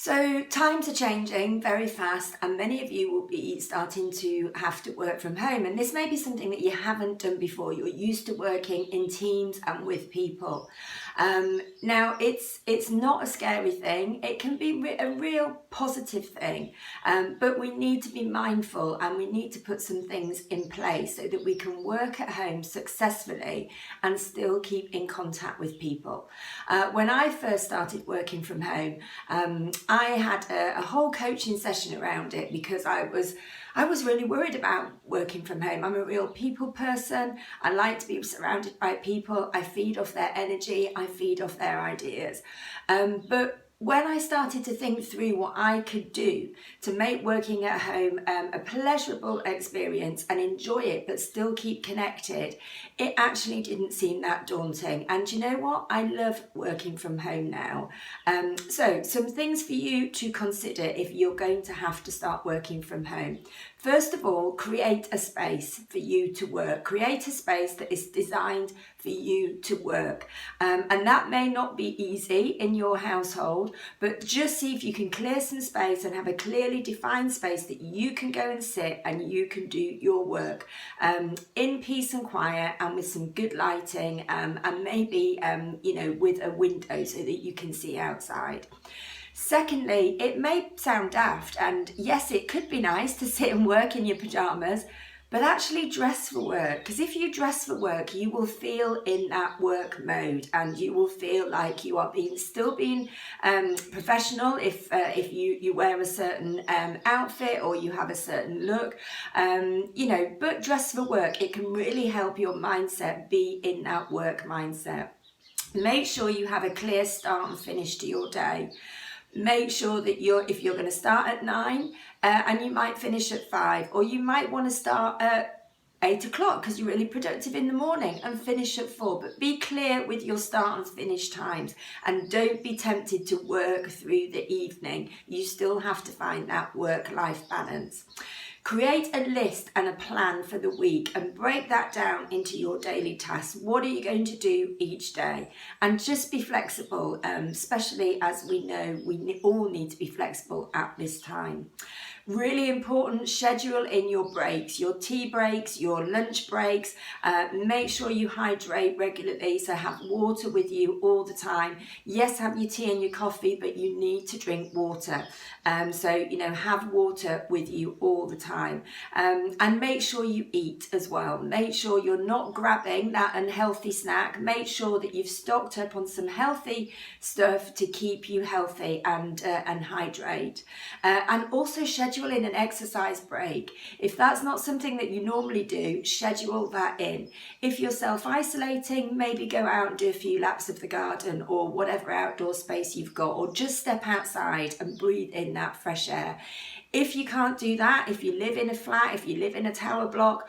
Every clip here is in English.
So times are changing very fast, and many of you will be starting to have to work from home, and this may be something that you haven't done before. You're used to working in teams and with people. Now it's not a scary thing. It can be a real positive thing, but we need to be mindful and we need to put some things in place so that we can work at home successfully and still keep in contact with people. When I first started working from home, I had a whole coaching session around it because I was really worried about working from home. I'm a real people person. I like to be surrounded by people. I feed off their energy. I feed off their ideas. But when I started to think through what I could do to make working at home a pleasurable experience and enjoy it but still keep connected, it actually didn't seem that daunting. And you know what? I love working from home now. So some things for you to consider if you're going to have to start working from home. First of all, create a space for you to work. Create a space that is designed for you to work. And that may not be easy in your household, but just see if you can clear some space and have a clearly defined space that you can go and sit and you can do your work in peace and quiet and with some good lighting and maybe, with a window so that you can see outside. Secondly, it may sound daft, and yes, it could be nice to sit and work in your pajamas, but actually dress for work, because if you dress for work, you will feel in that work mode and you will feel like you are still being professional if you wear a certain outfit or you have a certain look, but dress for work. It can really help your mindset be in that work mindset. Make sure you have a clear start and finish to your day. Make sure that if you're going to start at 9 and you might finish at 5, or you might want to start at 8 o'clock because you're really productive in the morning and finish at 4. But be clear with your start and finish times and don't be tempted to work through the evening. You still have to find that work-life balance. Create a list and a plan for the week and break that down into your daily tasks. What are you going to do each day? And just be flexible, especially as we know we all need to be flexible at this time. Really important, schedule in your breaks, your tea breaks, your lunch breaks. Make sure you hydrate regularly, so have water with you all the time. Yes, have your tea and your coffee, but you need to drink water. Have water with you all the time. And make sure you eat as well. Make sure you're not grabbing that unhealthy snack. Make sure that you've stocked up on some healthy stuff to keep you healthy and hydrate. And also schedule in an exercise break. If that's not something that you normally do, schedule that in. If you're self-isolating, maybe go out and do a few laps of the garden or whatever outdoor space you've got, or just step outside and breathe in that fresh air. If you can't do that, if you live in a flat, if you live in a tower block,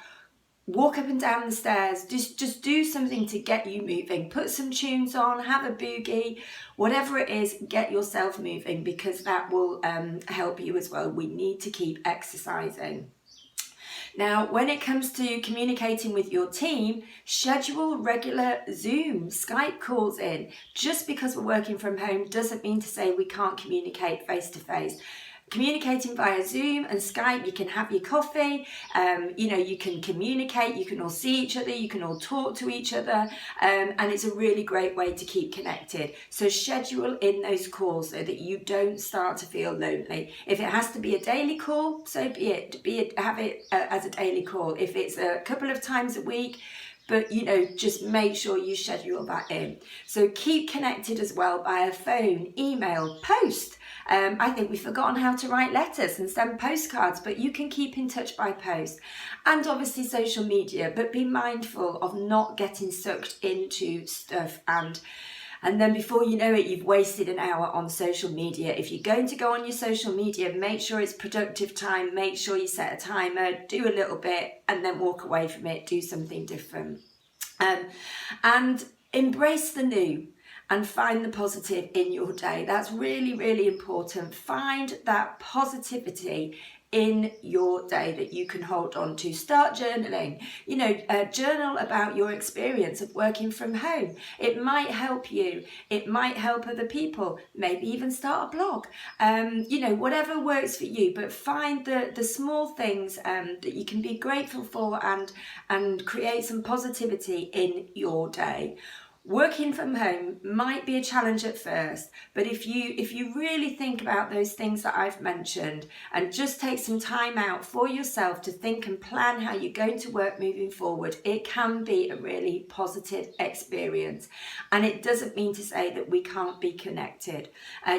walk up and down the stairs. Just do something to get you moving. Put some tunes on, have a boogie, whatever it is, get yourself moving, because that will help you as well. We need to keep exercising. Now, when it comes to communicating with your team, schedule regular Zoom, Skype calls in. Just because we're working from home doesn't mean to say we can't communicate face to face. Communicating via Zoom and Skype, you can have your coffee, you can communicate, you can all see each other, you can all talk to each other, and it's a really great way to keep connected. So schedule in those calls so that you don't start to feel lonely. If it has to be a daily call, so be it. Have it as a daily call. If it's a couple of times a week, but just make sure you schedule that in. So keep connected as well via phone, email, post. I think we've forgotten how to write letters and send postcards, but you can keep in touch by post. And obviously social media, but be mindful of not getting sucked into stuff and then before you know it, you've wasted an hour on social media. If you're going to go on your social media, make sure it's productive time. Make sure you set a timer, do a little bit, and then walk away from it, do something different. And embrace the new and find the positive in your day. That's really, really important. Find that positivity in your day that you can hold on to. Start journaling. Journal about your experience of working from home. It might help you. It might help other people. Maybe even start a blog. Whatever works for you, but find the small things that you can be grateful for and create some positivity in your day. Working from home might be a challenge at first, but if you really think about those things that I've mentioned and just take some time out for yourself to think and plan how you're going to work moving forward, it can be a really positive experience. And it doesn't mean to say that we can't be connected.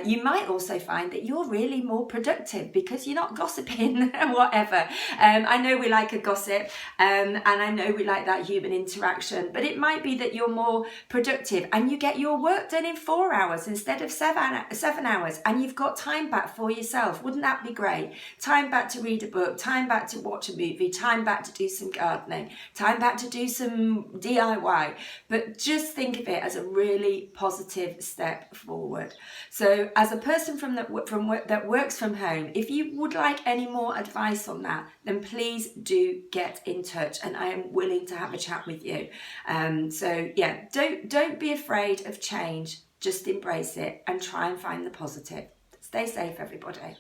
You might also find that you're really more productive because you're not gossiping or whatever. I know we like a gossip, and I know we like that human interaction, but it might be that you're more productive and you get your work done in 4 hours instead of 7 hours, and you've got time back for yourself. Wouldn't that be great? Time back to read a book, time back to watch a movie, time back to do some gardening, time back to do some DIY. But just think of it as a really positive step forward. So as a person that works from home, if you would like any more advice on that, then please do get in touch and I am willing to have a chat with you. Don't be afraid of change. Just embrace it and try and find the positive. Stay safe, everybody.